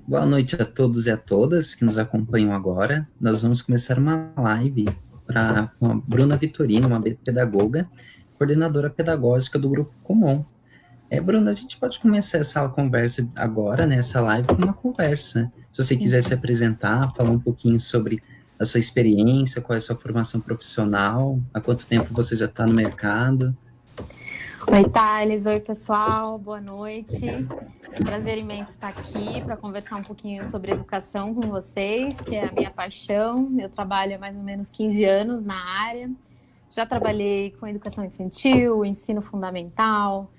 Boa noite a todos e a todas que nos acompanham agora. Nós vamos começar uma live com a Bruna Vitorino, uma pedagoga, coordenadora pedagógica do Grupo Comum. Bruna, a gente pode começar essa conversa agora, né, essa live, com uma conversa. Se você quiser se apresentar, falar um pouquinho sobre a sua experiência, qual é a sua formação profissional, há quanto tempo você já está no mercado. Oi, Thales. Oi, pessoal. Boa noite. Prazer imenso estar aqui para conversar um pouquinho sobre educação com vocês, que é a minha paixão. Eu trabalho há mais ou menos 15 anos na área. Já trabalhei com educação infantil, ensino fundamental,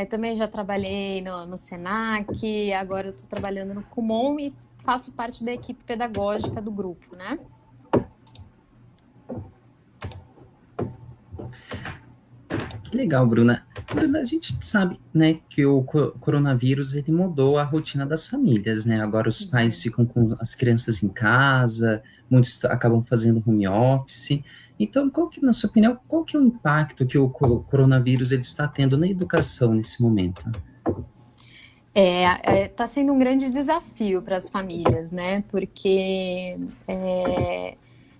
também já trabalhei no Senac, agora eu estou trabalhando no Kumon e faço parte da equipe pedagógica do grupo, né? Que legal, Bruna. Bruna, a gente sabe, né, que o coronavírus, ele mudou a rotina das famílias, né? Agora os pais ficam com as crianças em casa, muitos acabam fazendo home office. Então, na sua opinião, qual que é o impacto que o coronavírus ele está tendo na educação nesse momento? Está sendo um grande desafio para as famílias, né? Porque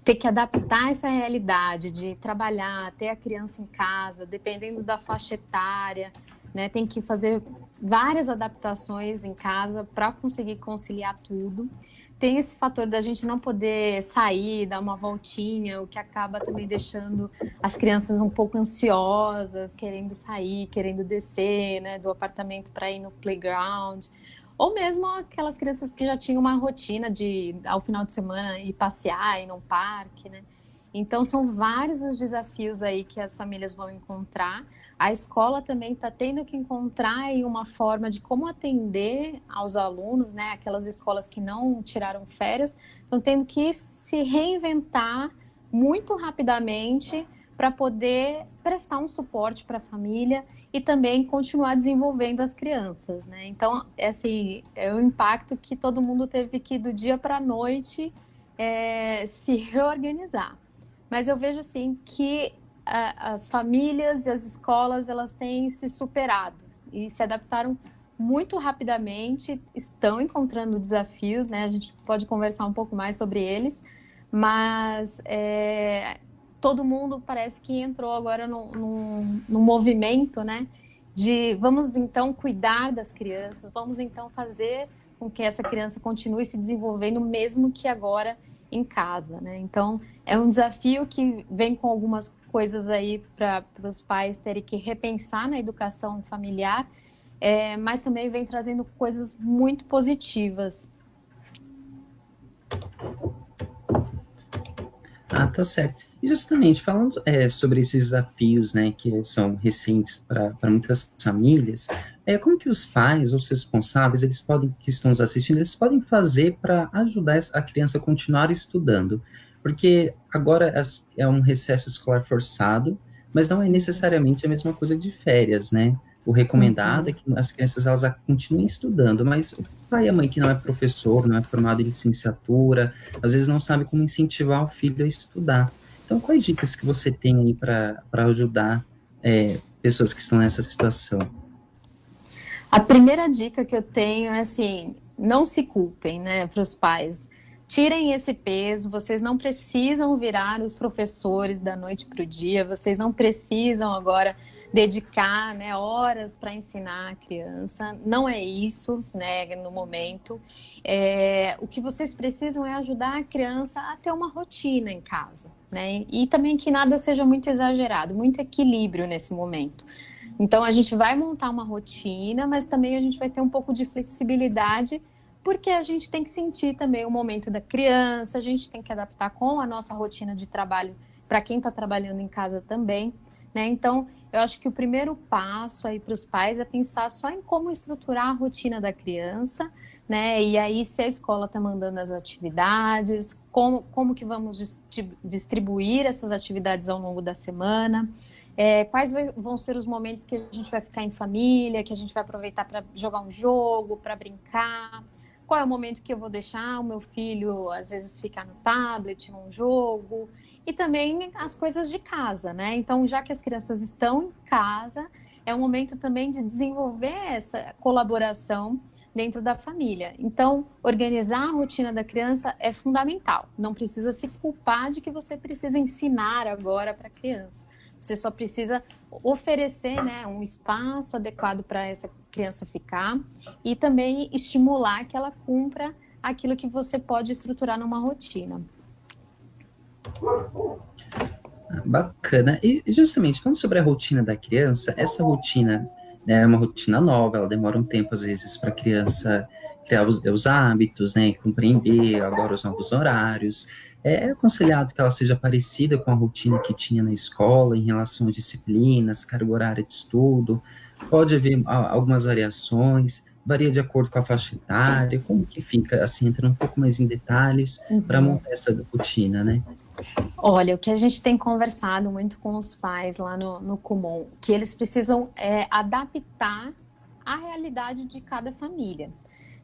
ter que adaptar essa realidade de trabalhar, ter a criança em casa, dependendo da faixa etária, né? Tem que fazer várias adaptações em casa para conseguir conciliar tudo. Tem esse fator da gente não poder sair, dar uma voltinha, o que acaba também deixando as crianças um pouco ansiosas, querendo sair, querendo descer, né, do apartamento para ir no playground. Ou mesmo aquelas crianças que já tinham uma rotina de, ao final de semana, ir passear, ir num parque, né? Então, são vários os desafios aí que as famílias vão encontrar. A escola também está tendo que encontrar aí uma forma de como atender aos alunos, né? Aquelas escolas que não tiraram férias, estão tendo que se reinventar muito rapidamente para poder prestar um suporte para a família e também continuar desenvolvendo as crianças, né? Então, assim, é um impacto que todo mundo teve que, do dia para a noite, se reorganizar. Mas eu vejo, assim, que as famílias e as escolas, elas têm se superado e se adaptaram muito rapidamente, estão encontrando desafios, né? A gente pode conversar um pouco mais sobre eles, mas todo mundo parece que entrou agora num movimento, né? De vamos então cuidar das crianças, vamos então fazer com que essa criança continue se desenvolvendo, mesmo que agora em casa, né? Então, é um desafio que vem com algumas coisas aí para os pais terem que repensar na educação familiar, mas também vem trazendo coisas muito positivas. Tá certo. E justamente falando sobre esses desafios, né, que são recentes para muitas famílias, como que os pais, os responsáveis, que estão nos assistindo, eles podem fazer para ajudar a criança a continuar estudando? Porque agora é um recesso escolar forçado, mas não é necessariamente a mesma coisa de férias, né? O recomendado é que as crianças elas continuem estudando, mas o pai e a mãe que não é professor, não é formado em licenciatura, às vezes não sabe como incentivar o filho a estudar. Então, quais dicas que você tem aí para ajudar pessoas que estão nessa situação? A primeira dica que eu tenho é assim, não se culpem, né, para os pais. Tirem esse peso, vocês não precisam virar os professores da noite para o dia, vocês não precisam agora dedicar, né, horas para ensinar a criança, não é isso, né, no momento. O que vocês precisam é ajudar a criança a ter uma rotina em casa, né, e também que nada seja muito exagerado, muito equilíbrio nesse momento. Então, a gente vai montar uma rotina, mas também a gente vai ter um pouco de flexibilidade, porque a gente tem que sentir também o momento da criança, a gente tem que adaptar com a nossa rotina de trabalho para quem está trabalhando em casa também, né? Então, eu acho que o primeiro passo aí para os pais é pensar só em como estruturar a rotina da criança, né? E aí, se a escola está mandando as atividades, como que vamos distribuir essas atividades ao longo da semana. Quais vão ser os momentos que a gente vai ficar em família, que a gente vai aproveitar para jogar um jogo, para brincar. Qual é o momento que eu vou deixar o meu filho, às vezes, ficar no tablet, num jogo. E também as coisas de casa, né? Então, já que as crianças estão em casa, é um momento também de desenvolver essa colaboração dentro da família. Então, organizar a rotina da criança é fundamental. Não precisa se culpar de que você precisa ensinar agora para a criança. Você só precisa oferecer, né, um espaço adequado para essa criança ficar e também estimular que ela cumpra aquilo que você pode estruturar numa rotina. Bacana. E justamente, falando sobre a rotina da criança, essa rotina, né, é uma rotina nova, ela demora um tempo, às vezes, para a criança criar os hábitos, né, e compreender agora os novos horários. É aconselhado que ela seja parecida com a rotina que tinha na escola, em relação às disciplinas, carga horária de estudo. Pode haver algumas variações, varia de acordo com a faixa etária, como que fica, assim, entrando um pouco mais em detalhes para montar essa rotina, né? Olha, o que a gente tem conversado muito com os pais lá no Kumon, que eles precisam adaptar a realidade de cada família.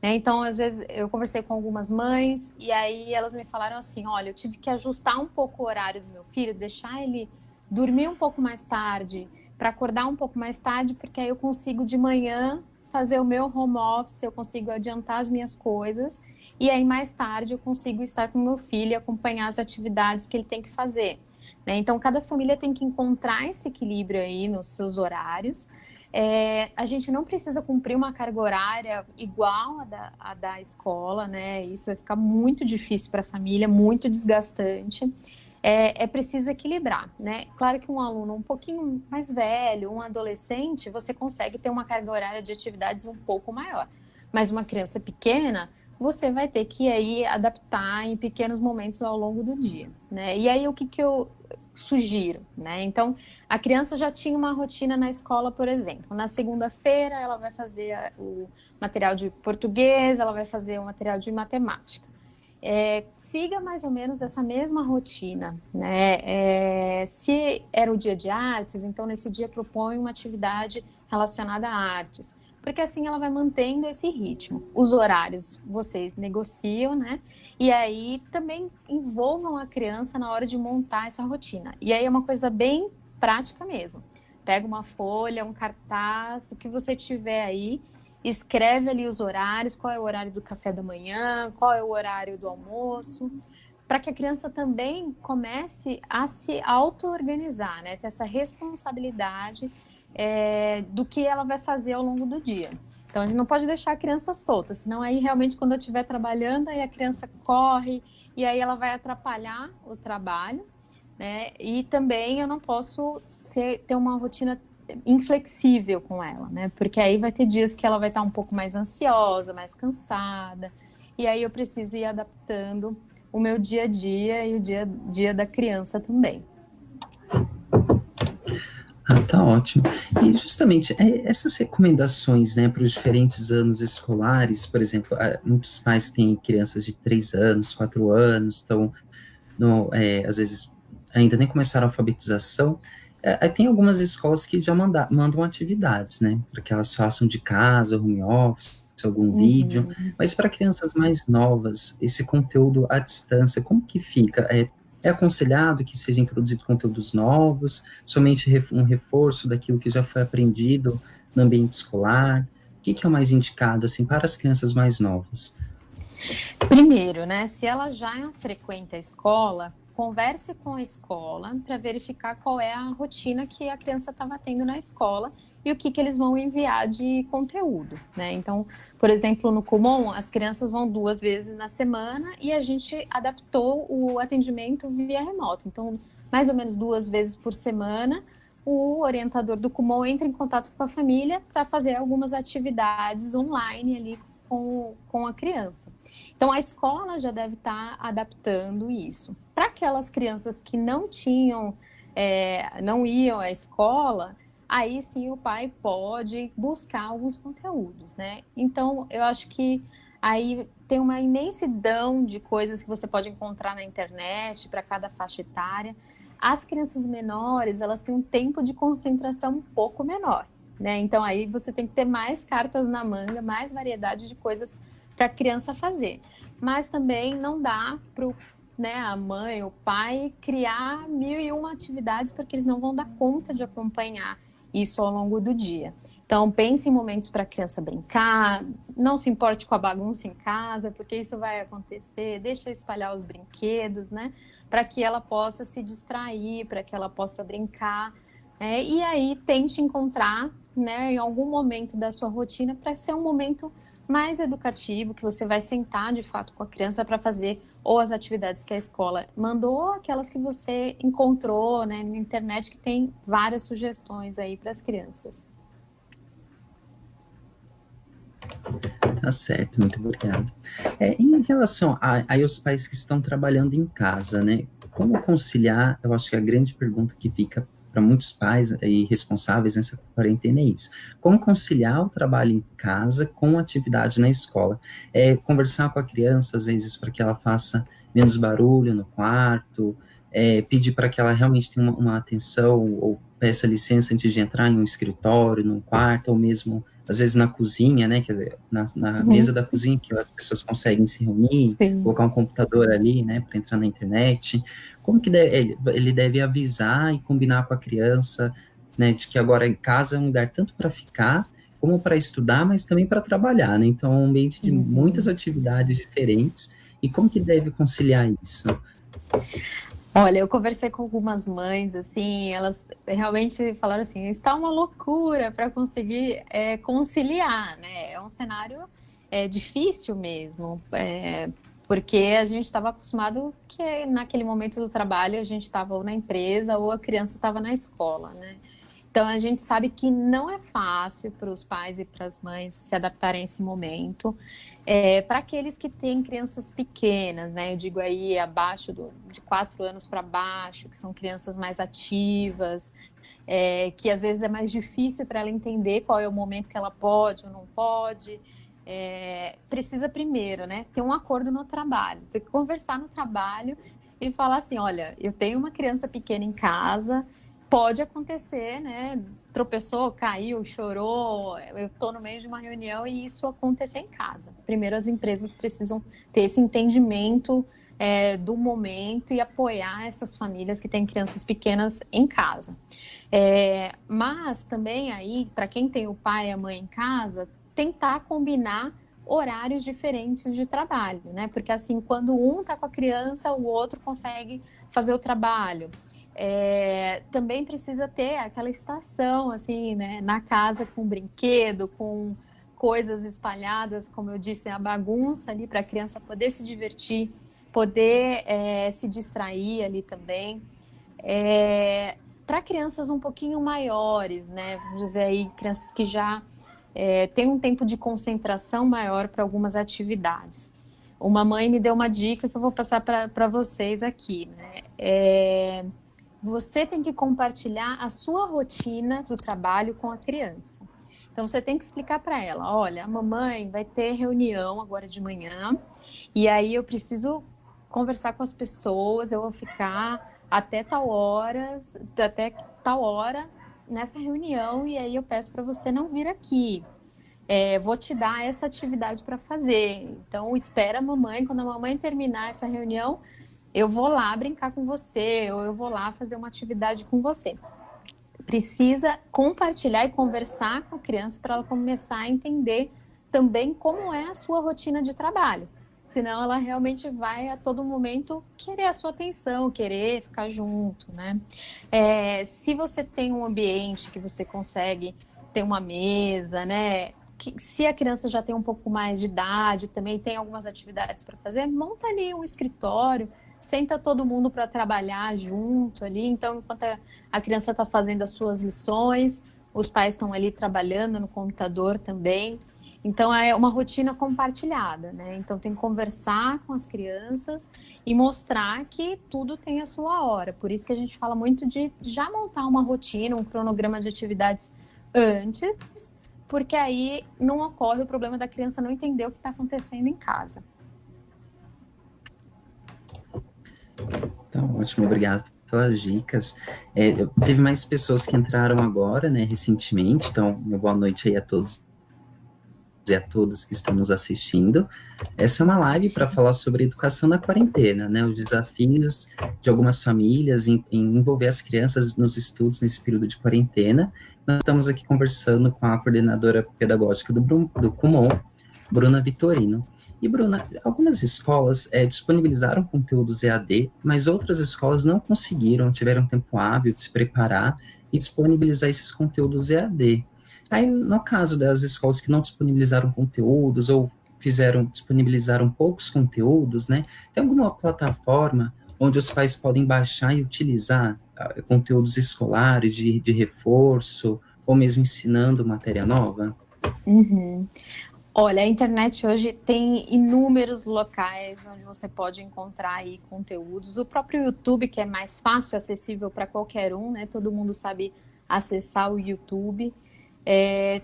Né? Então, às vezes, eu conversei com algumas mães e aí elas me falaram assim, olha, eu tive que ajustar um pouco o horário do meu filho, deixar ele dormir um pouco mais tarde, para acordar um pouco mais tarde, porque aí eu consigo de manhã fazer o meu home office, eu consigo adiantar as minhas coisas e aí mais tarde eu consigo estar com meu filho e acompanhar as atividades que ele tem que fazer. Né? Então, cada família tem que encontrar esse equilíbrio aí nos seus horários. A gente não precisa cumprir uma carga horária igual à da escola, né? Isso vai ficar muito difícil para a família, muito desgastante. É preciso equilibrar, né? Claro que um aluno um pouquinho mais velho, um adolescente, você consegue ter uma carga horária de atividades um pouco maior. Mas uma criança pequena, você vai ter que aí adaptar em pequenos momentos ao longo do dia, né? E aí o que eu sugiro, né? Então, a criança já tinha uma rotina na escola, por exemplo. Na segunda-feira, ela vai fazer o material de português, ela vai fazer o material de matemática. Siga mais ou menos essa mesma rotina, né? Se era o dia de artes, então nesse dia propõe uma atividade relacionada a artes, porque assim ela vai mantendo esse ritmo. Os horários vocês negociam, né? E aí também envolvam a criança na hora de montar essa rotina. E aí é uma coisa bem prática mesmo. Pega uma folha, um cartaz, o que você tiver aí, escreve ali os horários, qual é o horário do café da manhã, qual é o horário do almoço, para que a criança também comece a se auto-organizar, né? Ter essa responsabilidade do que ela vai fazer ao longo do dia. Então, a gente não pode deixar a criança solta, senão aí realmente quando eu estiver trabalhando, aí a criança corre e aí ela vai atrapalhar o trabalho, né? E também eu não posso ter uma rotina inflexível com ela, né? Porque aí vai ter dias que ela vai estar um pouco mais ansiosa, mais cansada, e aí eu preciso ir adaptando o meu dia a dia e o dia a dia da criança também. Tá ótimo. E justamente essas recomendações, né, para os diferentes anos escolares, por exemplo, muitos pais têm crianças de 3 anos, 4 anos, estão, às vezes, ainda nem começaram a alfabetização. Tem algumas escolas que já mandam atividades, né, para que elas façam de casa, home office, algum vídeo, mas para crianças mais novas, esse conteúdo à distância, como que fica? É aconselhado que seja introduzido conteúdos novos, somente um reforço daquilo que já foi aprendido no ambiente escolar? O que é o mais indicado, assim, para as crianças mais novas? Primeiro, né, se ela já frequenta a escola, converse com a escola para verificar qual é a rotina que a criança estava tendo na escola e o que eles vão enviar de conteúdo, né? Então, por exemplo, no Kumon, as crianças vão 2 vezes na semana e a gente adaptou o atendimento via remoto. Então, mais ou menos 2 vezes por semana, o orientador do Kumon entra em contato com a família para fazer algumas atividades online ali com a criança. Então, a escola já deve estar adaptando isso. Para aquelas crianças que não tinham, não iam à escola, aí sim o pai pode buscar alguns conteúdos, né? Então, eu acho que aí tem uma imensidão de coisas que você pode encontrar na internet para cada faixa etária. As crianças menores, elas têm um tempo de concentração um pouco menor, né? Então, aí você tem que ter mais cartas na manga, mais variedade de coisas para a criança fazer. Mas também não dá para a mãe, o pai, criar 1001 atividades, porque eles não vão dar conta de acompanhar isso ao longo do dia. Então, pense em momentos para a criança brincar, não se importe com a bagunça em casa, porque isso vai acontecer, deixa espalhar os brinquedos, né? Para que ela possa se distrair, para que ela possa brincar. E aí, tente encontrar, né, em algum momento da sua rotina para ser um momento mais educativo, que você vai sentar de fato com a criança para fazer ou as atividades que a escola mandou, ou aquelas que você encontrou, né, na internet, que tem várias sugestões aí para as crianças. Tá certo, muito obrigado. Em relação aí aos pais que estão trabalhando em casa, né? Como conciliar? Eu acho que a grande pergunta que fica para muitos pais e responsáveis nessa quarentena é isso. Como conciliar o trabalho em casa com a atividade na escola? Conversar com a criança, às vezes, para que ela faça menos barulho no quarto, pedir para que ela realmente tenha uma atenção, ou peça licença antes de entrar em um escritório, num quarto, ou mesmo às vezes na cozinha, né, quer dizer, na mesa da cozinha, que as pessoas conseguem se reunir, Sim. colocar um computador ali, né, para entrar na internet. Como que ele deve avisar e combinar com a criança, né, de que agora em casa é um lugar tanto para ficar, como para estudar, mas também para trabalhar, né? Então, é um ambiente de muitas atividades diferentes. E como que deve conciliar isso? Olha, eu conversei com algumas mães, assim, elas realmente falaram assim, está uma loucura para conseguir conciliar, né? É um cenário difícil mesmo, porque a gente estava acostumado que naquele momento do trabalho a gente estava ou na empresa ou a criança estava na escola, né? Então a gente sabe que não é fácil para os pais e para as mães se adaptarem a esse momento. Para aqueles que têm crianças pequenas, né? Eu digo aí abaixo de 4 anos para baixo, que são crianças mais ativas, que às vezes é mais difícil para ela entender qual é o momento que ela pode ou não pode. Precisa primeiro, né, ter um acordo no trabalho, ter que conversar no trabalho e falar assim, olha, eu tenho uma criança pequena em casa, pode acontecer, né, tropeçou, caiu, chorou, eu estou no meio de uma reunião e isso acontecer em casa. Primeiro as empresas precisam ter esse entendimento do momento e apoiar essas famílias que têm crianças pequenas em casa. Mas também aí, para quem tem o pai e a mãe em casa, tentar combinar horários diferentes de trabalho, né? Porque assim, quando um está com a criança, o outro consegue fazer o trabalho. Também precisa ter aquela estação, assim, né, na casa com brinquedo, com coisas espalhadas, como eu disse, a bagunça ali para a criança poder se divertir, poder se distrair ali também. Para crianças um pouquinho maiores, né, vamos dizer aí, crianças que já têm um tempo de concentração maior para algumas atividades. Uma mãe me deu uma dica que eu vou passar para vocês aqui, né? Você tem que compartilhar a sua rotina do trabalho com a criança. Então, você tem que explicar para ela, olha, a mamãe vai ter reunião agora de manhã, e aí eu preciso conversar com as pessoas, eu vou ficar até tal hora nessa reunião, e aí eu peço para você não vir aqui. Vou te dar essa atividade para fazer. Então, espera a mamãe, quando a mamãe terminar essa reunião, eu vou lá brincar com você, ou eu vou lá fazer uma atividade com você. Precisa compartilhar e conversar com a criança para ela começar a entender também como é a sua rotina de trabalho. Senão ela realmente vai a todo momento querer a sua atenção, querer ficar junto, né? Se você tem um ambiente que você consegue ter uma mesa, né? Se a criança já tem um pouco mais de idade, também tem algumas atividades para fazer, monta ali um escritório, senta todo mundo para trabalhar junto ali. Então, enquanto a criança está fazendo as suas lições, os pais estão ali trabalhando no computador também. Então, é uma rotina compartilhada, né? Então, tem que conversar com as crianças e mostrar que tudo tem a sua hora. Por isso que a gente fala muito de já montar uma rotina, um cronograma de atividades antes, porque aí não ocorre o problema da criança não entender o que está acontecendo em casa. Então, ótimo, obrigado pelas dicas. Teve mais pessoas que entraram agora, né, recentemente, então, uma boa noite aí a todos e a todas que estão nos assistindo. Essa é uma live para falar sobre educação na quarentena, né? Os desafios de algumas famílias em envolver as crianças nos estudos nesse período de quarentena. Nós estamos aqui conversando com a coordenadora pedagógica do Kumon, Bruna Vitorino. E, Bruna, algumas escolas disponibilizaram conteúdos EAD, mas outras escolas não conseguiram, tiveram tempo hábil de se preparar e disponibilizar esses conteúdos EAD. Aí, no caso das escolas que não disponibilizaram conteúdos ou disponibilizaram poucos conteúdos, né? Tem alguma plataforma onde os pais podem baixar e utilizar conteúdos escolares de reforço, ou mesmo ensinando matéria nova? Uhum. Olha, a internet hoje tem inúmeros locais onde você pode encontrar aí conteúdos. O próprio YouTube, que é mais fácil, acessível para qualquer um, né? Todo mundo sabe acessar o YouTube.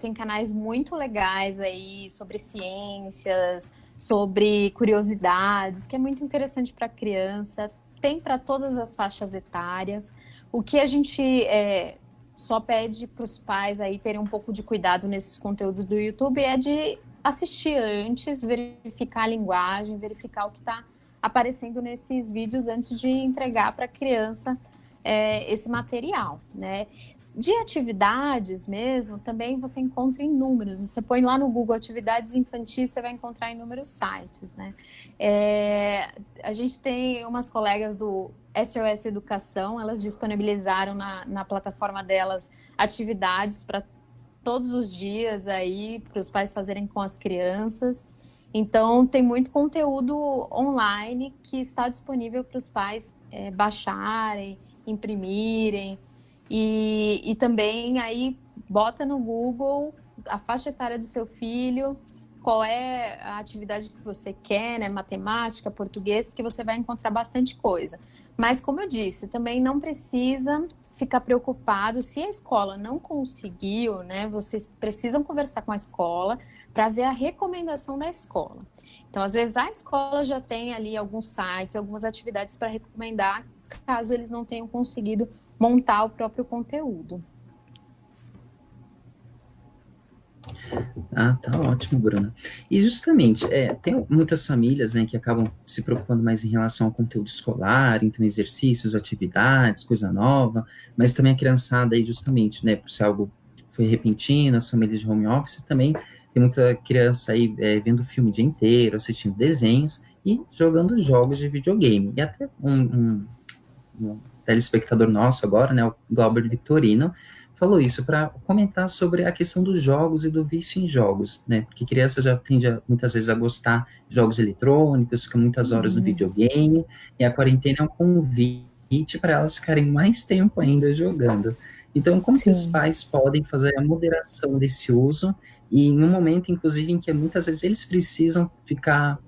Tem canais muito legais aí sobre ciências, sobre curiosidades, que é muito interessante para a criança. Tem para todas as faixas etárias. O que a gente só pede para os pais aí terem um pouco de cuidado nesses conteúdos do YouTube é de assistir antes, verificar a linguagem, verificar o que está aparecendo nesses vídeos antes de entregar para a criança esse material, né? De atividades mesmo, também você encontra inúmeros. Você põe lá no Google atividades infantis, você vai encontrar inúmeros sites, né? A gente tem umas colegas do SOS Educação, elas disponibilizaram na plataforma delas atividades para todos os dias aí, para os pais fazerem com as crianças. Então, tem muito conteúdo online que está disponível para os pais baixarem, imprimirem, e também aí bota no Google a faixa etária do seu filho, qual é a atividade que você quer, né? Matemática, português, que você vai encontrar bastante coisa. Mas, como eu disse, também não precisa ficar preocupado se a escola não conseguiu, né? Vocês precisam conversar com a escola para ver a recomendação da escola. Então, às vezes, a escola já tem ali alguns sites, algumas atividades para recomendar, caso eles não tenham conseguido montar o próprio conteúdo. Ah, tá ótimo, Bruna. E justamente, tem muitas famílias, né, que acabam se preocupando mais em relação ao conteúdo escolar, então exercícios, atividades, coisa nova, mas também a criançada aí justamente, né, por ser algo que foi repentino, as famílias de home office também, tem muita criança aí vendo filme o dia inteiro, assistindo desenhos e jogando jogos de videogame. E até um telespectador nosso agora, né, o Glauber Vitorino, falou isso para comentar sobre a questão dos jogos e do vício em jogos, né? Porque criança já tende muitas vezes a gostar de jogos eletrônicos, fica muitas horas no videogame, e a quarentena é um convite para elas ficarem mais tempo ainda jogando. Então, como que os pais podem fazer a moderação desse uso, e em um momento, inclusive, em que muitas vezes eles precisam ficar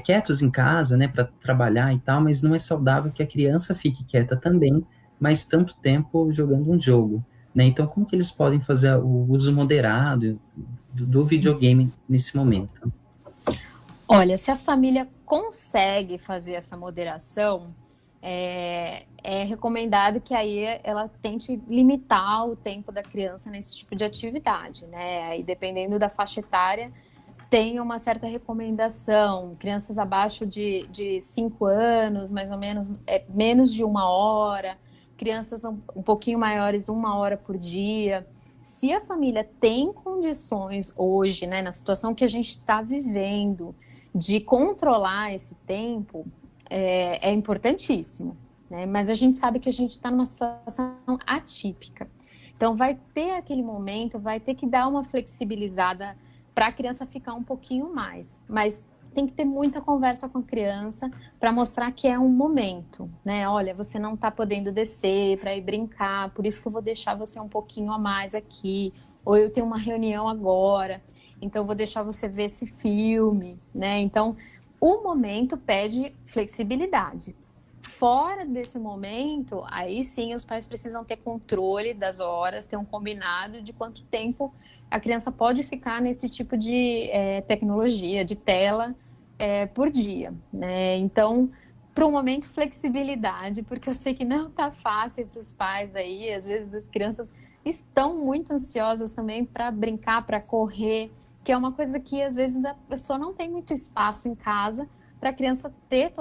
quietos em casa, né, para trabalhar e tal, mas não é saudável que a criança fique quieta também, mas tanto tempo jogando um jogo. Né? Então, como que eles podem fazer o uso moderado do videogame nesse momento? Olha, se a família consegue fazer essa moderação, é recomendado que aí ela tente limitar o tempo da criança nesse tipo de atividade, né? Aí, dependendo da faixa etária, tem uma certa recomendação. Crianças abaixo de 5 anos, mais ou menos, menos de 1 hora. Crianças um pouquinho maiores, 1 hora por dia. Se a família tem condições hoje, né, na situação que a gente está vivendo, de controlar esse tempo, é importantíssimo, né? Mas a gente sabe que a gente está numa situação atípica. Então, vai ter aquele momento, vai ter que dar uma flexibilizada para a criança ficar um pouquinho mais. Mas tem que ter muita conversa com a criança para mostrar que é um momento, né? Olha, você não está podendo descer para ir brincar, por isso que eu vou deixar você um pouquinho a mais aqui, ou eu tenho uma reunião agora, então eu vou deixar você ver esse filme, né? Então, o momento pede flexibilidade. Fora desse momento, aí sim os pais precisam ter controle das horas, ter um combinado de quanto tempo a criança pode ficar nesse tipo de tecnologia, de tela, por dia, né? Então, para o momento, flexibilidade, porque eu sei que não está fácil para os pais aí, às vezes as crianças estão muito ansiosas também para brincar, para correr, que é uma coisa que às vezes a pessoa não tem muito espaço em casa para a criança ter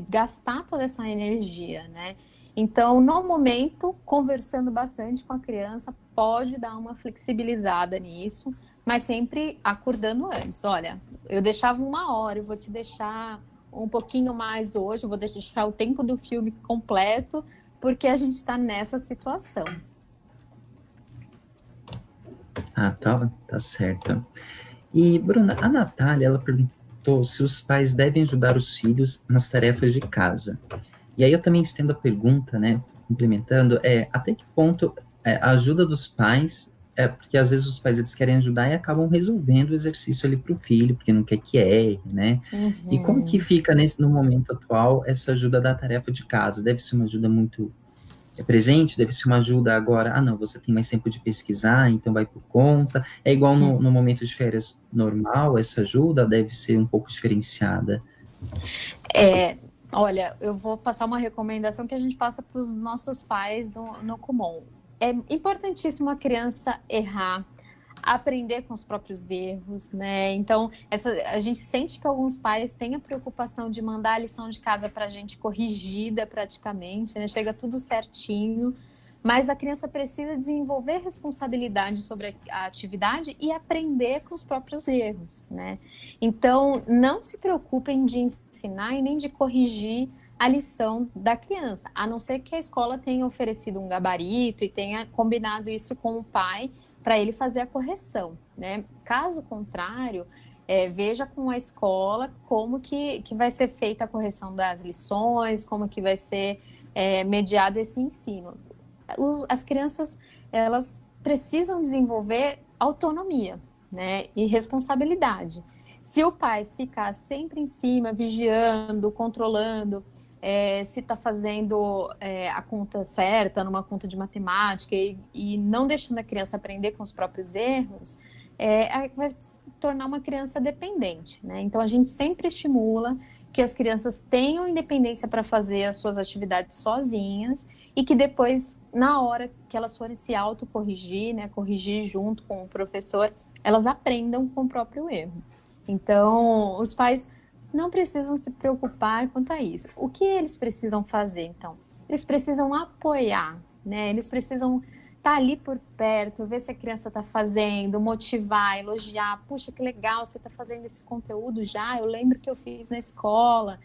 gastar toda essa energia, né? Então, no momento, conversando bastante com a criança, pode dar uma flexibilizada nisso, mas sempre acordando antes. Olha, eu deixava 1 hora, eu vou te deixar um pouquinho mais hoje, eu vou deixar o tempo do filme completo, porque a gente está nessa situação. Ah, tá certo. E, Bruna, a Natália, ela perguntou se os pais devem ajudar os filhos nas tarefas de casa. E aí eu também estendo a pergunta, né, complementando, até que ponto a ajuda dos pais, porque às vezes os pais eles querem ajudar e acabam resolvendo o exercício ali para o filho, porque não quer que erre, né? E como que fica no momento atual essa ajuda da tarefa de casa? Deve ser uma ajuda muito presente? Deve ser uma ajuda agora, não, você tem mais tempo de pesquisar, então vai por conta. É igual no momento de férias normal, essa ajuda deve ser um pouco diferenciada. Olha, eu vou passar uma recomendação que a gente passa para os nossos pais no Kumon. É importantíssimo a criança errar, aprender com os próprios erros, né? Então, a gente sente que alguns pais têm a preocupação de mandar a lição de casa para a gente corrigida praticamente, né? Chega tudo certinho, mas a criança precisa desenvolver responsabilidade sobre a atividade e aprender com os próprios erros, né? Então, não se preocupem de ensinar e nem de corrigir a lição da criança, a não ser que a escola tenha oferecido um gabarito e tenha combinado isso com o pai para ele fazer a correção, né? Caso contrário, veja com a escola como que vai ser feita a correção das lições, como que vai ser mediado esse ensino. As crianças, elas precisam desenvolver autonomia, né, e responsabilidade. Se o pai ficar sempre em cima, vigiando, controlando, se está fazendo a conta certa numa conta de matemática e não deixando a criança aprender com os próprios erros, vai se tornar uma criança dependente, né? Então, a gente sempre estimula que as crianças tenham independência para fazer as suas atividades sozinhas e que depois, na hora que elas forem se autocorrigir, né, corrigir junto com o professor, elas aprendam com o próprio erro. Então, os pais não precisam se preocupar quanto a isso. O que eles precisam fazer, então? Eles precisam apoiar, né? Eles precisam estar ali por perto, ver se a criança está fazendo, motivar, elogiar. Puxa, que legal, você está fazendo esse conteúdo já. Eu lembro que eu fiz na escola.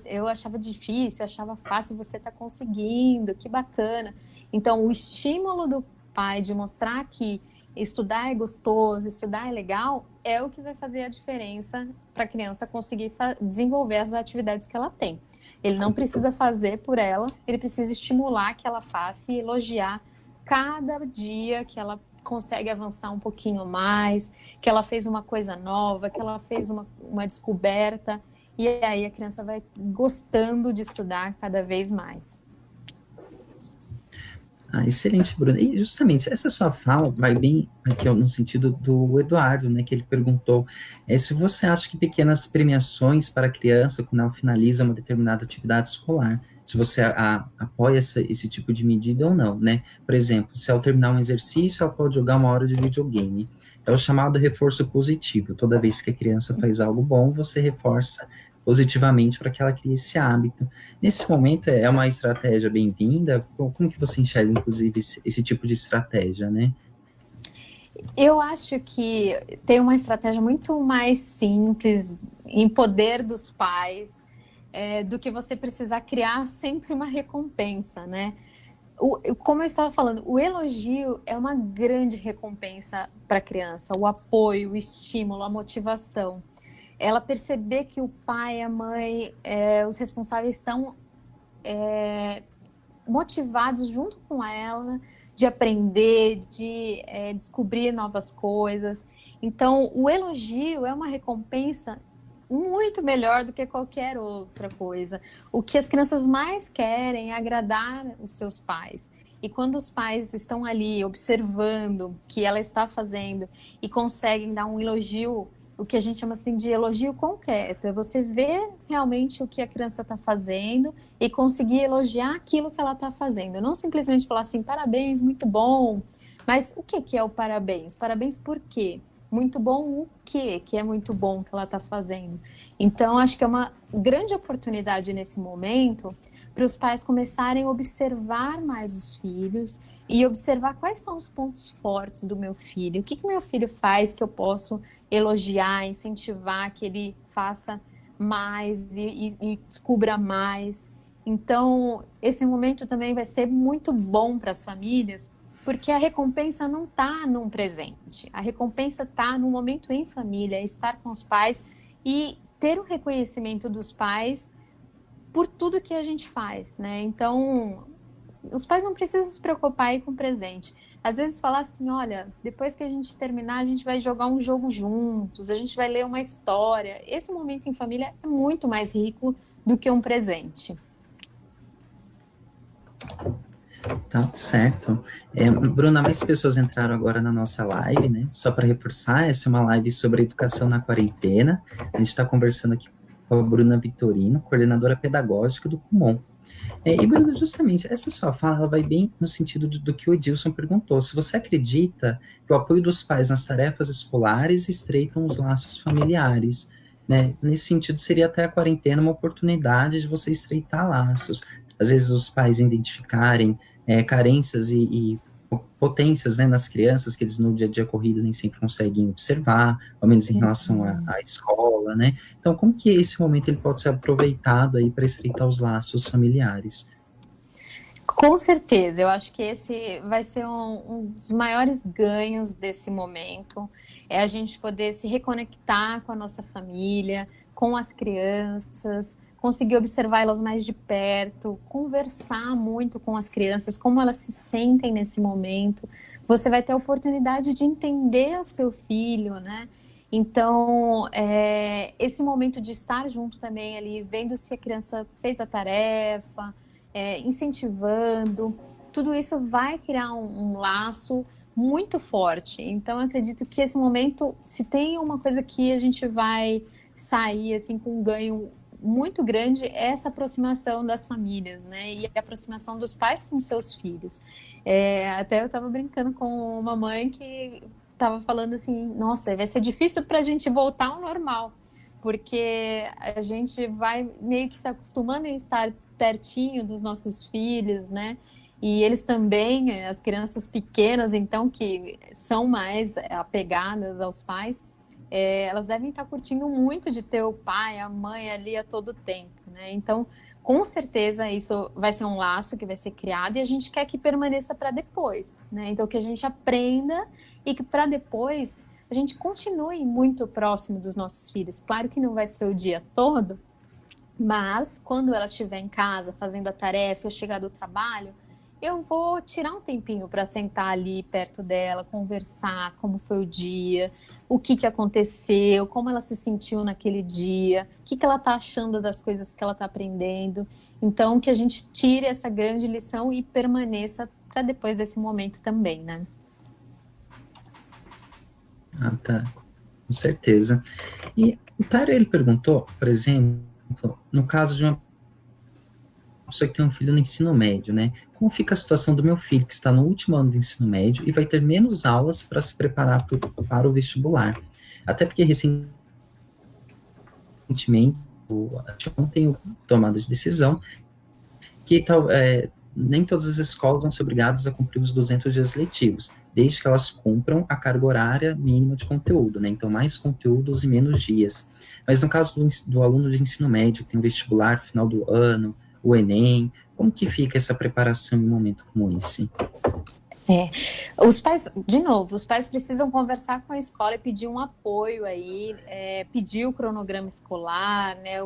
Eu achava difícil, eu achava fácil, você está conseguindo, que bacana. Então, o estímulo do pai de mostrar que estudar é gostoso, estudar é legal, é o que vai fazer a diferença para a criança conseguir desenvolver as atividades que ela tem. Ele não precisa fazer por ela, ele precisa estimular que ela faça e elogiar cada dia que ela consegue avançar um pouquinho mais, que ela fez uma coisa nova, que ela fez uma descoberta, e aí a criança vai gostando de estudar cada vez mais. Excelente, Bruna. E justamente essa sua fala vai bem aqui no sentido do Eduardo, né, que ele perguntou se você acha que pequenas premiações para a criança quando ela finaliza uma determinada atividade escolar, se você apoia esse tipo de medida ou não, né? Por exemplo, se ao terminar um exercício, ela pode jogar 1 hora de videogame. É o chamado reforço positivo. Toda vez que a criança faz algo bom, você reforça positivamente para que ela crie esse hábito. Nesse momento, é uma estratégia bem-vinda? Como que você enxerga, inclusive, esse tipo de estratégia, né? Eu acho que tem uma estratégia muito mais simples, em poder dos pais, do que você precisar criar sempre uma recompensa, né? Como eu estava falando, o elogio é uma grande recompensa para a criança, o apoio, o estímulo, a motivação. Ela perceber que o pai, a mãe, os responsáveis estão motivados junto com ela de aprender, de descobrir novas coisas. Então, o elogio é uma recompensa muito melhor do que qualquer outra coisa. O que as crianças mais querem é agradar os seus pais. E quando os pais estão ali observando o que ela está fazendo e conseguem dar um elogio, o que a gente chama assim de elogio concreto, é você ver realmente o que a criança está fazendo e conseguir elogiar aquilo que ela está fazendo. Não simplesmente falar assim, parabéns, muito bom. Mas o que é o parabéns? Parabéns por quê? Muito bom o quê? Que é muito bom que ela está fazendo. Então, acho que é uma grande oportunidade nesse momento para os pais começarem a observar mais os filhos e observar quais são os pontos fortes do meu filho. O que que meu filho faz que eu posso elogiar, incentivar que ele faça mais e descubra mais. Então, esse momento também vai ser muito bom para as famílias, porque a recompensa não está num presente. A recompensa está no momento em família, estar com os pais e ter o reconhecimento dos pais por tudo que a gente faz, né? Então, os pais não precisam se preocupar aí com o presente. Às vezes falar assim, olha, depois que a gente terminar, a gente vai jogar um jogo juntos, a gente vai ler uma história. Esse momento em família é muito mais rico do que um presente. Tá certo. Bruna, mais pessoas entraram agora na nossa live, né? Só para reforçar, essa é uma live sobre educação na quarentena. A gente está conversando aqui com a Bruna Vitorino, coordenadora pedagógica do Kumon. E, Bruna, justamente, essa sua fala ela vai bem no sentido do que o Edilson perguntou. Se você acredita que o apoio dos pais nas tarefas escolares estreitam os laços familiares, né? Nesse sentido, seria até a quarentena uma oportunidade de você estreitar laços. Às vezes, os pais identificarem carências e potências, né, nas crianças que eles no dia a dia corrido nem sempre conseguem observar, ao menos em relação à escola, né? Então, como que esse momento ele pode ser aproveitado aí para estreitar os laços familiares? Com certeza, eu acho que esse vai ser um dos maiores ganhos desse momento, é a gente poder se reconectar com a nossa família, com as crianças, conseguir observar elas mais de perto, conversar muito com as crianças, como elas se sentem nesse momento. Você vai ter a oportunidade de entender o seu filho, né? Então, esse momento de estar junto também ali, vendo se a criança fez a tarefa, incentivando, tudo isso vai criar um laço muito forte. Então, eu acredito que esse momento, se tem uma coisa que a gente vai sair assim com um ganho muito grande, é essa aproximação das famílias, né? E a aproximação dos pais com seus filhos. Até eu estava brincando com uma mãe que estava falando assim, nossa, vai ser difícil para a gente voltar ao normal, porque a gente vai meio que se acostumando a estar pertinho dos nossos filhos, né? E eles também, as crianças pequenas, então, que são mais apegadas aos pais, elas devem estar curtindo muito de ter o pai, a mãe ali a todo tempo, né? Então, com certeza, isso vai ser um laço que vai ser criado e a gente quer que permaneça para depois, né? Então, que a gente aprenda e que para depois a gente continue muito próximo dos nossos filhos. Claro que não vai ser o dia todo, mas quando ela estiver em casa fazendo a tarefa, eu chegar do trabalho, eu vou tirar um tempinho para sentar ali perto dela, conversar como foi o dia, o que que aconteceu, como ela se sentiu naquele dia, o que que ela está achando das coisas que ela está aprendendo. Então, que a gente tire essa grande lição e permaneça para depois desse momento também, né? Ah, tá, com certeza. E o Tário, ele perguntou, por exemplo, no caso de uma pessoa que tem um filho no ensino médio, né? Como fica a situação do meu filho, que está no último ano do ensino médio e vai ter menos aulas para se preparar para o vestibular? Até porque, recentemente, ontem eu tomado de decisão que nem todas as escolas vão ser obrigadas a cumprir os 200 dias letivos, desde que elas cumpram a carga horária mínima de conteúdo, né? Então, mais conteúdos e menos dias. Mas no caso do aluno de ensino médio, que tem o vestibular final do ano, o Enem, como que fica essa preparação em um momento como esse? Os pais, de novo, os pais precisam conversar com a escola e pedir um apoio aí, pedir o cronograma escolar, né,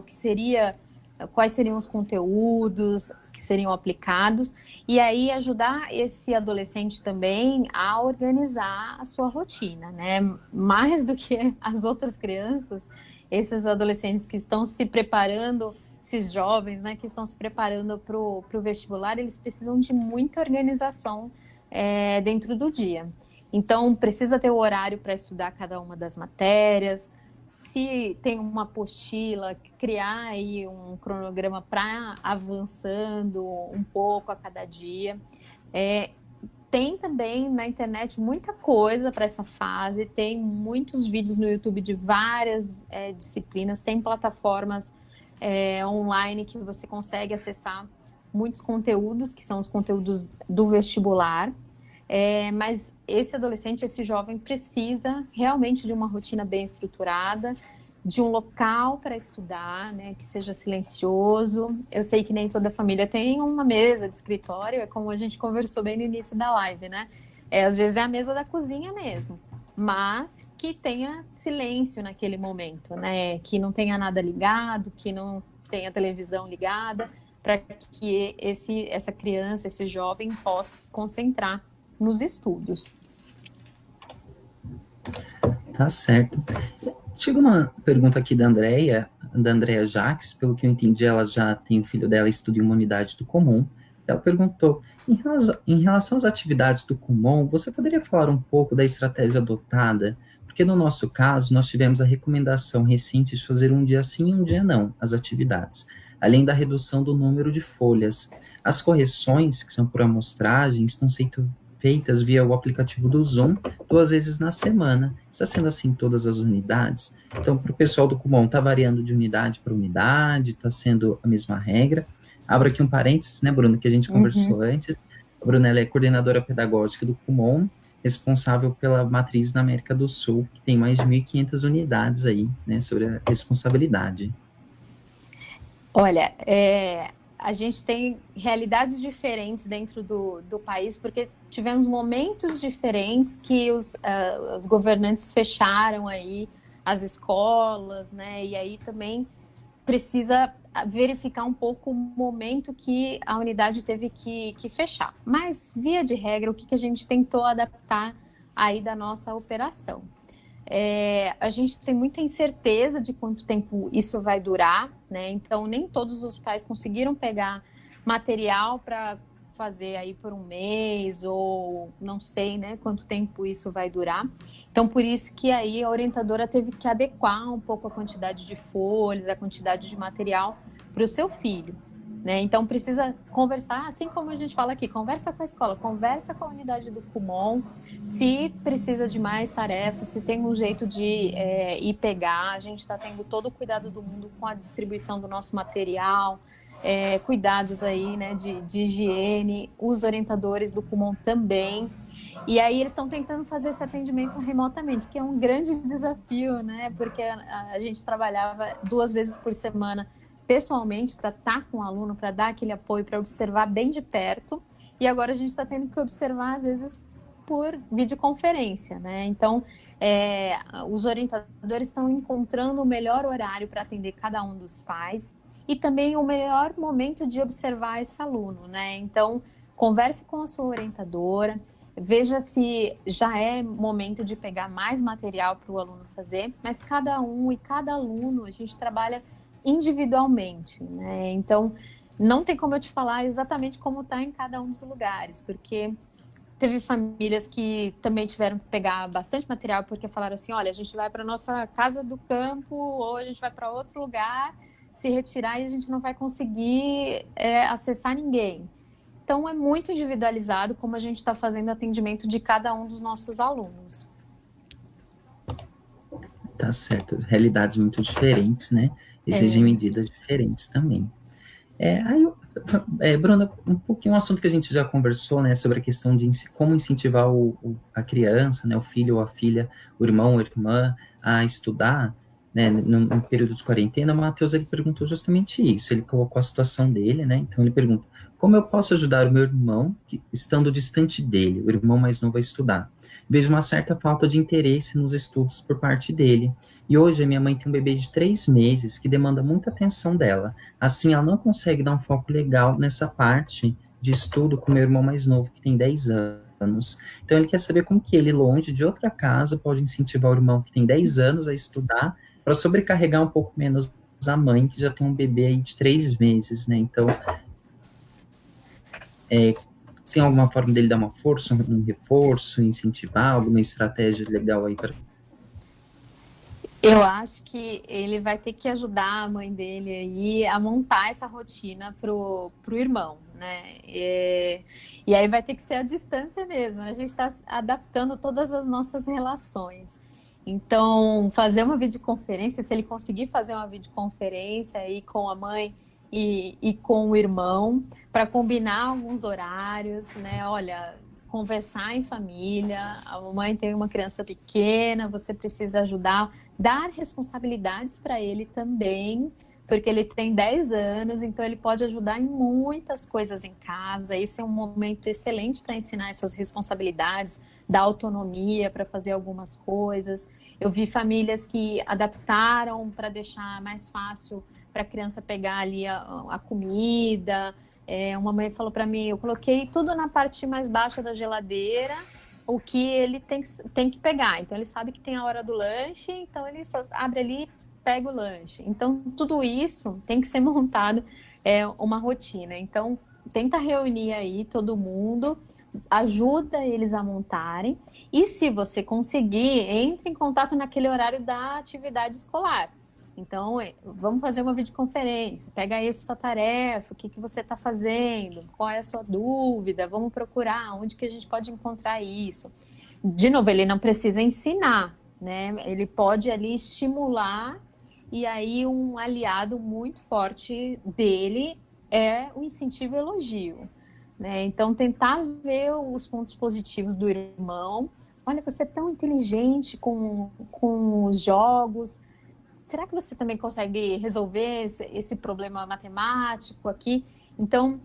quais seriam os conteúdos que seriam aplicados, e aí ajudar esse adolescente também a organizar a sua rotina, né? Mais do que as outras crianças, esses adolescentes que estão se preparando, esses jovens, né, que estão se preparando para o vestibular, eles precisam de muita organização dentro do dia. Então, precisa ter o horário para estudar cada uma das matérias. Se tem uma apostila, criar aí um cronograma para avançando um pouco a cada dia. Tem também na internet muita coisa para essa fase, tem muitos vídeos no YouTube de várias disciplinas, tem plataformas online que você consegue acessar muitos conteúdos, que são os conteúdos do vestibular, mas esse adolescente, esse jovem precisa realmente de uma rotina bem estruturada, de um local para estudar, né, que seja silencioso. Eu sei que nem toda família tem uma mesa de escritório, é como a gente conversou bem no início da live, né? Às vezes é a mesa da cozinha mesmo, mas que tenha silêncio naquele momento, né? Que não tenha nada ligado, que não tenha televisão ligada, para que essa criança, esse jovem possa se concentrar nos estudos. Tá certo. Chegou uma pergunta aqui da Andrea Jacques, pelo que eu entendi, ela já tem o filho dela estuda em uma unidade do Kumon. Ela perguntou, em relação às atividades do Kumon, você poderia falar um pouco da estratégia adotada? Porque no nosso caso, nós tivemos a recomendação recente de fazer um dia sim e um dia não, as atividades, além da redução do número de folhas. As correções, que são por amostragem, estão sendo feitas via o aplicativo do Zoom 2 vezes na semana. Está sendo assim em todas as unidades. Então, para o pessoal do Kumon, está variando de unidade para unidade, está sendo a mesma regra. Abro aqui um parênteses, né, Bruna, que a gente conversou antes. A Bruna, ela é coordenadora pedagógica do Kumon, responsável pela matriz na América do Sul, que tem mais de 1.500 unidades aí, né, sobre a responsabilidade. Olha, a gente tem realidades diferentes dentro do país, porque tivemos momentos diferentes que os governantes fecharam aí as escolas, né? E aí também precisa verificar um pouco o momento que a unidade teve que fechar. Mas, via de regra, o que a gente tentou adaptar aí da nossa operação? A gente tem muita incerteza de quanto tempo isso vai durar, né? Então, nem todos os pais conseguiram pegar material para fazer aí por um mês, ou não sei, né, quanto tempo isso vai durar. Então, por isso que aí a orientadora teve que adequar um pouco a quantidade de folhas, a quantidade de material para o seu filho, né? Então, precisa conversar, assim como a gente fala aqui, conversa com a escola, conversa com a unidade do Kumon, se precisa de mais tarefas, se tem um jeito de ir pegar. A gente está tendo todo o cuidado do mundo com a distribuição do nosso material, cuidados aí, né, de higiene, os orientadores do Kumon também. E aí eles estão tentando fazer esse atendimento remotamente, que é um grande desafio, né? Porque a gente trabalhava 2 vezes por semana pessoalmente para estar com o aluno, para dar aquele apoio, para observar bem de perto. E agora a gente está tendo que observar, às vezes, por videoconferência, né? Então, os orientadores estão encontrando o melhor horário para atender cada um dos pais e também o melhor momento de observar esse aluno, né? Então, converse com a sua orientadora, veja se já é momento de pegar mais material para o aluno fazer, mas cada um e cada aluno a gente trabalha individualmente, né? Então, não tem como eu te falar exatamente como está em cada um dos lugares, porque teve famílias que também tiveram que pegar bastante material, porque falaram assim, olha, a gente vai para nossa casa do campo, ou a gente vai para outro lugar, se retirar e a gente não vai conseguir acessar ninguém. Então, é muito individualizado como a gente está fazendo atendimento de cada um dos nossos alunos. Tá certo. Realidades muito diferentes, né? Exigem medidas diferentes também. Bruna, um pouquinho um assunto que a gente já conversou, né, sobre a questão de como incentivar a criança, né, o filho ou a filha, o irmão ou a irmã a estudar, né, no período de quarentena. O Matheus, ele perguntou justamente isso, ele colocou a situação dele, né, então ele pergunta, como eu posso ajudar o meu irmão, estando distante dele, o irmão mais novo a estudar? Vejo uma certa falta de interesse nos estudos por parte dele, e hoje a minha mãe tem um bebê de 3 meses que demanda muita atenção dela. Assim, ela não consegue dar um foco legal nessa parte de estudo com o meu irmão mais novo, que tem 10 anos. Então, ele quer saber como que ele, longe de outra casa, pode incentivar o irmão que tem 10 anos a estudar, para sobrecarregar um pouco menos a mãe, que já tem um bebê aí de 3 meses, né? Então, tem alguma forma dele dar uma força, um reforço, incentivar, alguma estratégia legal aí para... Eu acho que ele vai ter que ajudar a mãe dele aí a montar essa rotina pro irmão, né? E aí vai ter que ser a distância mesmo, né? A gente está adaptando todas as nossas relações. Então, fazer uma videoconferência, se ele conseguir fazer uma videoconferência aí com a mãe e com o irmão, para combinar alguns horários, né? Olha, conversar em família, a mamãe tem uma criança pequena, você precisa ajudar, dar responsabilidades para ele também, porque ele tem 10 anos, então ele pode ajudar em muitas coisas em casa. Esse é um momento excelente para ensinar essas responsabilidades, dar autonomia para fazer algumas coisas. Eu vi famílias que adaptaram para deixar mais fácil para a criança pegar ali a comida. Uma mãe falou para mim, eu coloquei tudo na parte mais baixa da geladeira, o que ele tem que pegar. Então, ele sabe que tem a hora do lanche, então ele só abre ali e pega o lanche. Então, tudo isso tem que ser montado, uma rotina. Então, tenta reunir aí todo mundo, ajuda eles a montarem. E se você conseguir, entre em contato naquele horário da atividade escolar. Então, vamos fazer uma videoconferência, pega aí a sua tarefa, o que você está fazendo, qual é a sua dúvida, vamos procurar onde que a gente pode encontrar isso. De novo, ele não precisa ensinar, né? Ele pode ali estimular, e aí um aliado muito forte dele é o incentivo e o elogio, né? Então, tentar ver os pontos positivos do irmão. Olha, você é tão inteligente com os jogos. Será que você também consegue resolver esse problema matemático aqui? Então,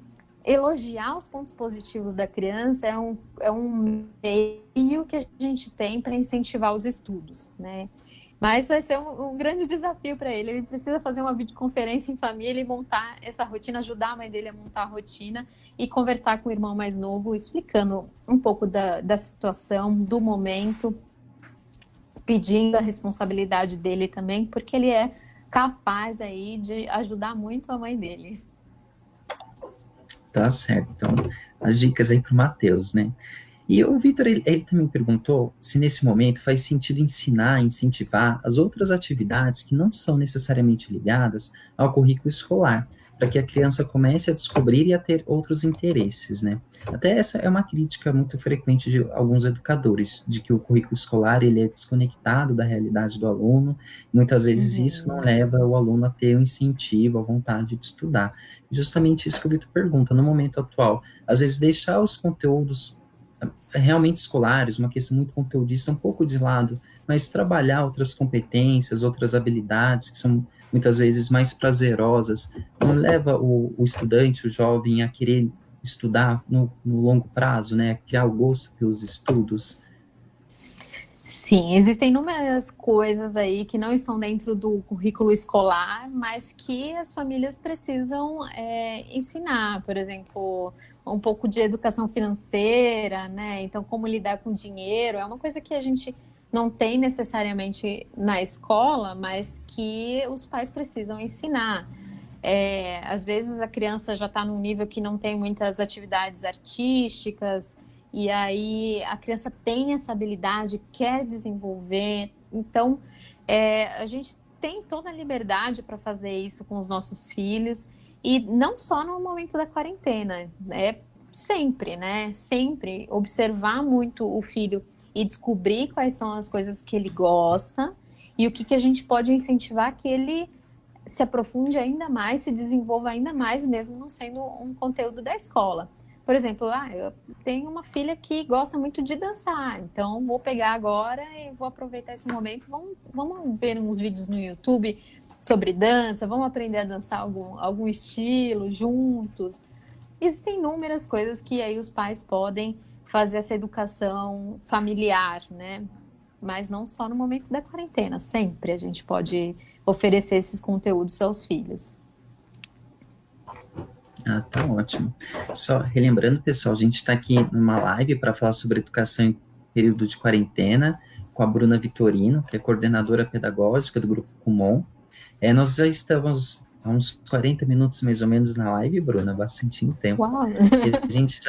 elogiar os pontos positivos da criança é um meio que a gente tem para incentivar os estudos, né? Mas vai ser um grande desafio para ele. Ele precisa fazer uma videoconferência em família e montar essa rotina, ajudar a mãe dele a montar a rotina e conversar com o irmão mais novo, explicando um pouco da situação, do momento, pedindo a responsabilidade dele também, porque ele é capaz aí de ajudar muito a mãe dele. Tá certo. Então, as dicas aí para o Matheus, né? E o Vitor, ele também perguntou se nesse momento faz sentido ensinar, incentivar as outras atividades que não são necessariamente ligadas ao currículo escolar, para que a criança comece a descobrir e a ter outros interesses, né? Até essa é uma crítica muito frequente de alguns educadores, de que o currículo escolar ele é desconectado da realidade do aluno, e muitas vezes isso não leva o aluno a ter um incentivo, a vontade de estudar. Justamente isso que o Vitor pergunta, no momento atual, às vezes deixar os conteúdos realmente escolares, uma questão muito conteudista, um pouco de lado, mas trabalhar outras competências, outras habilidades que são muitas vezes mais prazerosas, não leva o estudante, o jovem, a querer estudar no longo prazo, né? Criar o gosto pelos estudos. Sim, existem inúmeras coisas aí que não estão dentro do currículo escolar, mas que as famílias precisam ensinar. Por exemplo, um pouco de educação financeira, né? Então, como lidar com dinheiro, é uma coisa que a gente não tem necessariamente na escola, mas que os pais precisam ensinar. Às vezes a criança já está num nível que não tem muitas atividades artísticas, e aí a criança tem essa habilidade, quer desenvolver. Então, a gente tem toda a liberdade para fazer isso com os nossos filhos, e não só no momento da quarentena, sempre, né? Sempre observar muito o filho e descobrir quais são as coisas que ele gosta e o que a gente pode incentivar que ele se aprofunde ainda mais, se desenvolva ainda mais, mesmo não sendo um conteúdo da escola. Por exemplo, eu tenho uma filha que gosta muito de dançar, então vou pegar agora e vou aproveitar esse momento, vamos ver uns vídeos no YouTube sobre dança, vamos aprender a dançar algum estilo juntos. Existem inúmeras coisas que aí os pais podem fazer essa educação familiar, né? Mas não só no momento da quarentena, sempre a gente pode oferecer esses conteúdos aos filhos. Ah, tá ótimo. Só relembrando, pessoal, a gente está aqui numa live para falar sobre educação em período de quarentena, com a Bruna Vitorino, que é coordenadora pedagógica do Grupo Kumon. Nós já estamos há uns 40 minutos mais ou menos na live, Bruna, bastante tempo. Uau! E a gente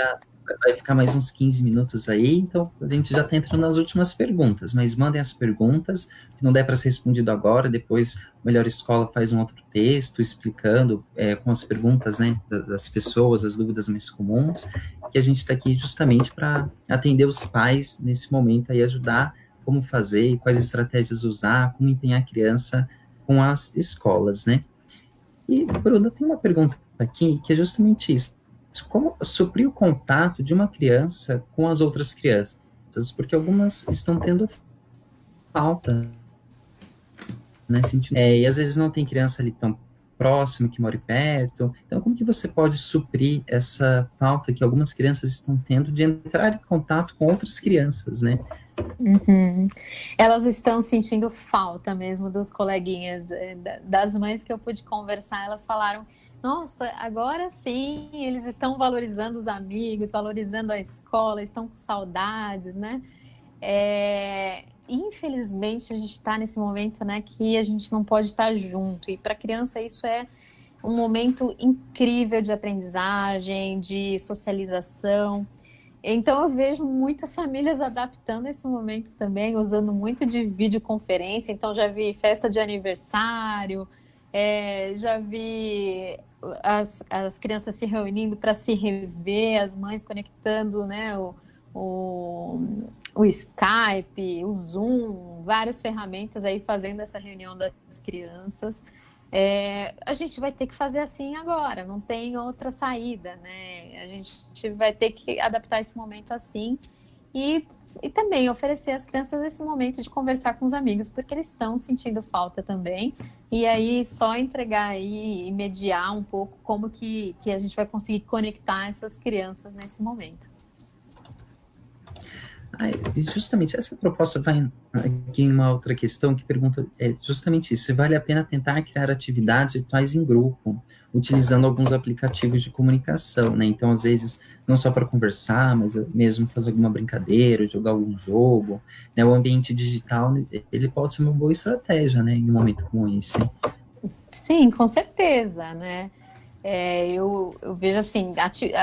vai ficar mais uns 15 minutos aí, então a gente já está entrando nas últimas perguntas, mas mandem as perguntas, que não der para ser respondido agora, depois a Melhor Escola faz um outro texto explicando com as perguntas, né, das pessoas, as dúvidas mais comuns, que a gente está aqui justamente para atender os pais nesse momento aí, ajudar como fazer, quais estratégias usar, como empenhar a criança com as escolas, né? E, Bruna, tem uma pergunta aqui que é justamente isso. Como suprir o contato de uma criança com as outras crianças? Porque algumas estão tendo falta, né? E às vezes não tem criança ali tão próximo, que mora perto. Então, como que você pode suprir essa falta que algumas crianças estão tendo de entrar em contato com outras crianças, né? Uhum. Elas estão sentindo falta mesmo dos coleguinhas, das mães que eu pude conversar, elas falaram, nossa, agora sim, eles estão valorizando os amigos, valorizando a escola, estão com saudades, né? Infelizmente, a gente está nesse momento, né, que a gente não pode estar junto, e para a criança isso é um momento incrível de aprendizagem, de socialização. Então, eu vejo muitas famílias adaptando esse momento também, usando muito de videoconferência. Então, já vi festa de aniversário, já vi as crianças se reunindo para se rever, as mães conectando, né, o Skype, o Zoom, várias ferramentas aí fazendo essa reunião das crianças. A gente vai ter que fazer assim agora, não tem outra saída, né? A gente vai ter que adaptar esse momento assim e também oferecer às crianças esse momento de conversar com os amigos, porque eles estão sentindo falta também. E aí só entregar aí e mediar um pouco como que a gente vai conseguir conectar essas crianças nesse momento. Justamente essa proposta vai aqui em uma outra questão que pergunta justamente isso: se vale a pena tentar criar atividades virtuais em grupo, utilizando alguns aplicativos de comunicação, né? Então, às vezes, não só para conversar, mas mesmo fazer alguma brincadeira, jogar algum jogo, né? O ambiente digital, ele pode ser uma boa estratégia, né? Em um momento como esse. Sim, com certeza, né? Eu vejo assim,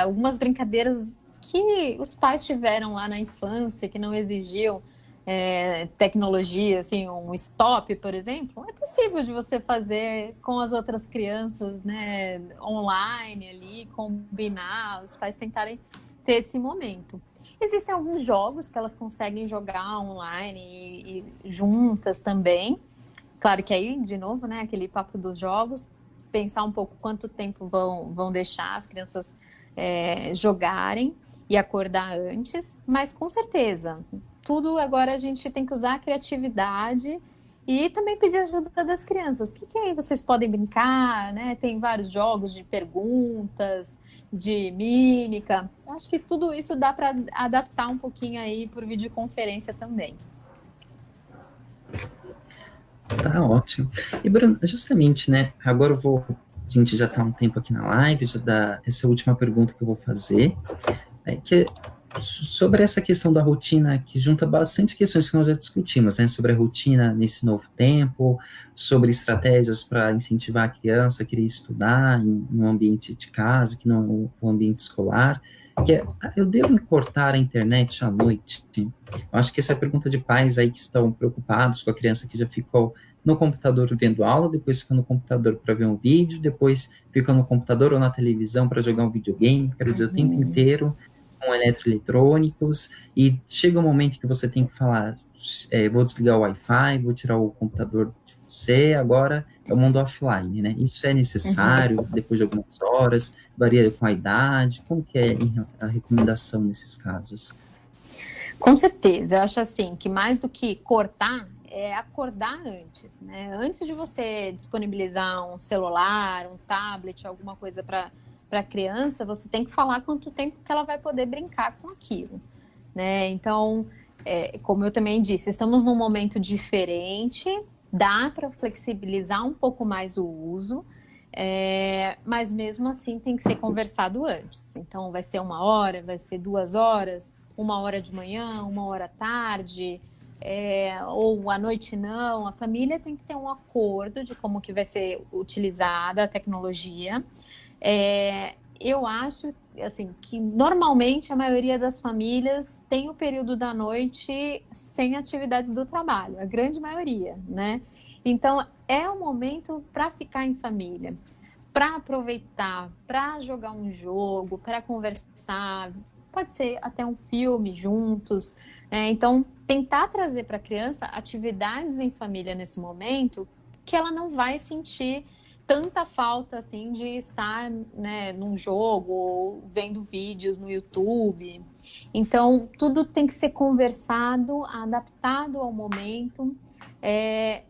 algumas brincadeiras que os pais tiveram lá na infância, que não exigiam tecnologia, assim, um stop, por exemplo, é possível de você fazer com as outras crianças, né, online ali, combinar, os pais tentarem ter esse momento. Existem alguns jogos que elas conseguem jogar online e juntas também. Claro que aí, de novo, né, aquele papo dos jogos, pensar um pouco quanto tempo vão deixar as crianças jogarem e acordar antes, mas com certeza, tudo agora a gente tem que usar a criatividade e também pedir ajuda das crianças. O que aí vocês podem brincar, né? Tem vários jogos de perguntas, de mímica. Acho que tudo isso dá para adaptar um pouquinho aí por videoconferência também. Tá ótimo. E, Bruno, justamente, né, agora a gente já está um tempo aqui na live, já dá essa última pergunta que eu vou fazer, que é sobre essa questão da rotina, que junta bastante questões que nós já discutimos, né, sobre a rotina nesse novo tempo, sobre estratégias para incentivar a criança a querer estudar em um ambiente de casa, que não é um ambiente escolar, que é, eu devo cortar a internet à noite? Eu acho que essa é a pergunta de pais aí que estão preocupados com a criança que já ficou no computador vendo aula, depois fica no computador para ver um vídeo, depois fica no computador ou na televisão para jogar um videogame, quero dizer, o tempo inteiro com eletroeletrônicos, e chega um momento que você tem que falar, vou desligar o Wi-Fi, vou tirar o computador de você, agora é o mundo offline, né? Isso é necessário depois de algumas horas, varia com a idade, como que é a recomendação nesses casos? Com certeza, eu acho assim, que mais do que cortar, é acordar antes, né? Antes de você disponibilizar um celular, um tablet, alguma coisa para a criança, você tem que falar quanto tempo que ela vai poder brincar com aquilo, né? Então, como eu também disse, estamos num momento diferente, dá para flexibilizar um pouco mais o uso, mas mesmo assim tem que ser conversado antes. Então, vai ser 1 hora, vai ser 2 horas, 1 hora de manhã, 1 hora à tarde, ou à noite não. A família tem que ter um acordo de como que vai ser utilizada a tecnologia. eu acho assim, que normalmente a maioria das famílias tem o período da noite sem atividades do trabalho, a grande maioria, né? Então, é um momento para ficar em família, para aproveitar, para jogar um jogo, para conversar, pode ser até um filme juntos, né? Então, tentar trazer para a criança atividades em família nesse momento que ela não vai sentir tanta falta assim de estar, né, num jogo ou vendo vídeos no YouTube. Então, tudo tem que ser conversado, adaptado ao momento,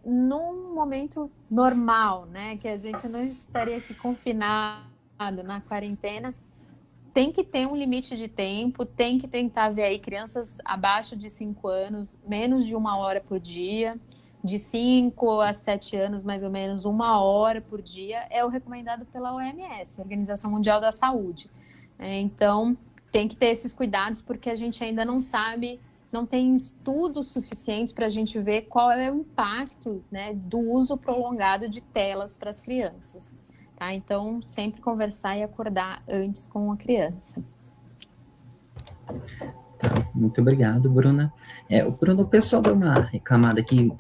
num momento normal, né, que a gente não estaria aqui confinado na quarentena. Tem que ter um limite de tempo, tem que tentar ver aí crianças abaixo de 5 anos, menos de 1 hora por dia, de 5 a 7 anos, mais ou menos 1 hora por dia, é o recomendado pela OMS, Organização Mundial da Saúde. Então, tem que ter esses cuidados, porque a gente ainda não sabe, não tem estudos suficientes para a gente ver qual é o impacto, né, do uso prolongado de telas para as crianças. Tá? Então, sempre conversar e acordar antes com a criança. Muito obrigado, Bruna. O pessoal deu uma reclamada aqui,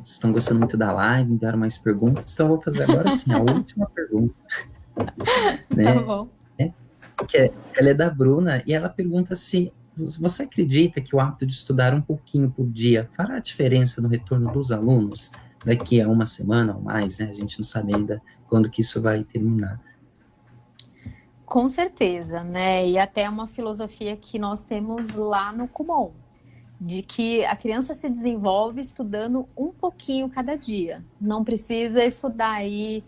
estão gostando muito da live, enviaram mais perguntas, então eu vou fazer agora sim a última pergunta. Né? Tá bom. Ela é da Bruna, e ela pergunta se você acredita que o hábito de estudar um pouquinho por dia fará diferença no retorno dos alunos daqui a uma semana ou mais, né? A gente não sabe ainda quando que isso vai terminar. Com certeza, né? E até uma filosofia que nós temos lá no Kumon, de que a criança se desenvolve estudando um pouquinho cada dia. Não precisa estudar aí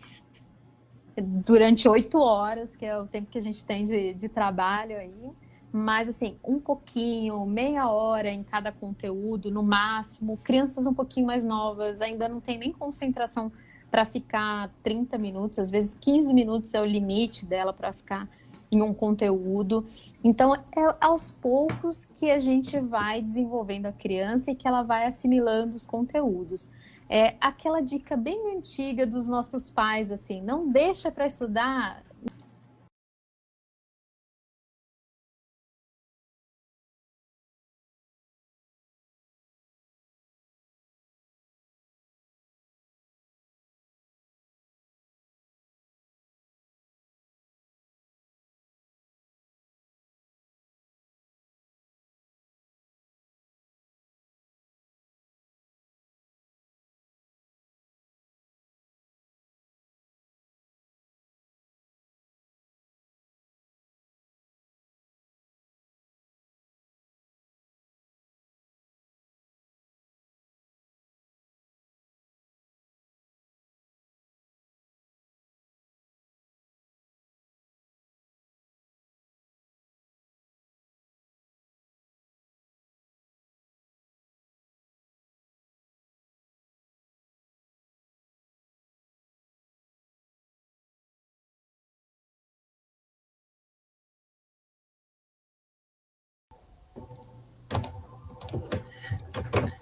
durante 8 horas, que é o tempo que a gente tem de trabalho aí, mas assim, um pouquinho, meia hora em cada conteúdo, no máximo. Crianças um pouquinho mais novas ainda não tem nem concentração para ficar 30 minutos, às vezes 15 minutos é o limite dela para ficar em um conteúdo. Então, é aos poucos que a gente vai desenvolvendo a criança e que ela vai assimilando os conteúdos. É aquela dica bem antiga dos nossos pais, assim, não deixa para estudar.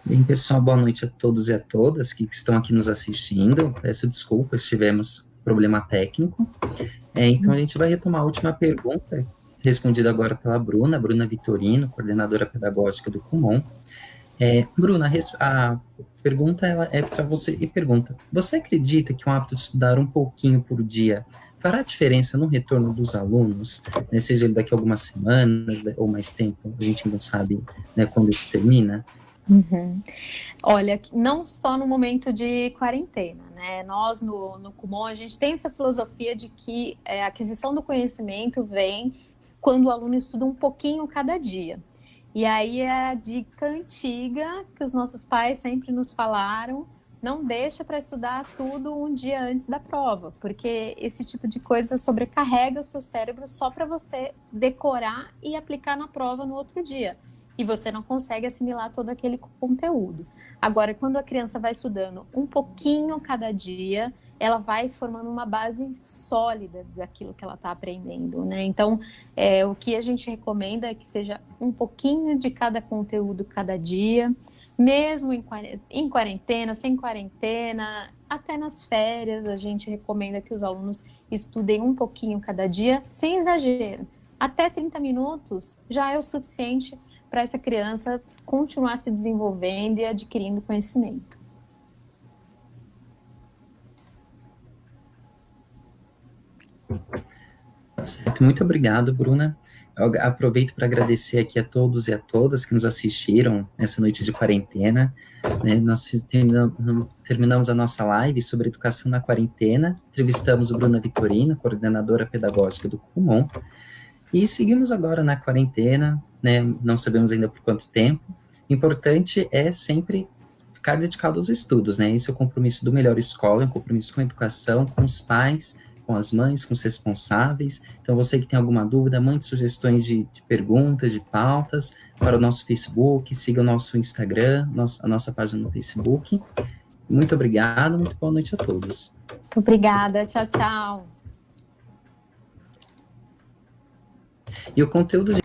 Bem, pessoal, boa noite a todos e a todas que estão aqui nos assistindo. Peço desculpas, tivemos problema técnico. Então, a gente vai retomar a última pergunta, respondida agora pela Bruna Vitorino, coordenadora pedagógica do Kumon. Bruna, a pergunta ela é para você e pergunta: você acredita que um hábito de estudar um pouquinho por dia fará diferença no retorno dos alunos, né, seja daqui a algumas semanas ou mais tempo? A gente não sabe, né, quando isso termina. Uhum. Olha, não só no momento de quarentena, né? Nós no Kumon, a gente tem essa filosofia de que a aquisição do conhecimento vem quando o aluno estuda um pouquinho cada dia. E aí é a dica antiga que os nossos pais sempre nos falaram: não deixa para estudar tudo um dia antes da prova, porque esse tipo de coisa sobrecarrega o seu cérebro só para você decorar e aplicar na prova no outro dia. E você não consegue assimilar todo aquele conteúdo. Agora, quando a criança vai estudando um pouquinho cada dia, ela vai formando uma base sólida daquilo que ela está aprendendo, né? Então, o que a gente recomenda é que seja um pouquinho de cada conteúdo cada dia, Mesmo em quarentena, sem quarentena, até nas férias, a gente recomenda que os alunos estudem um pouquinho cada dia, sem exagero. Até 30 minutos já é o suficiente para essa criança continuar se desenvolvendo e adquirindo conhecimento. Muito obrigado, Bruna. Eu aproveito para agradecer aqui a todos e a todas que nos assistiram nessa noite de quarentena. Né? Nós terminamos a nossa live sobre educação na quarentena, entrevistamos o Bruna Vitorino, coordenadora pedagógica do Kumon, e seguimos agora na quarentena, né? Não sabemos ainda por quanto tempo. O importante é sempre ficar dedicado aos estudos, né? Esse é o compromisso do Melhor Escola, é um compromisso com a educação, com os pais, com as mães, com os responsáveis. Então, você que tem alguma dúvida, mande sugestões de perguntas, de pautas para o nosso Facebook, siga o nosso Instagram, a nossa página no Facebook. Muito obrigado, muito boa noite a todos. Muito obrigada, tchau, tchau. E o conteúdo de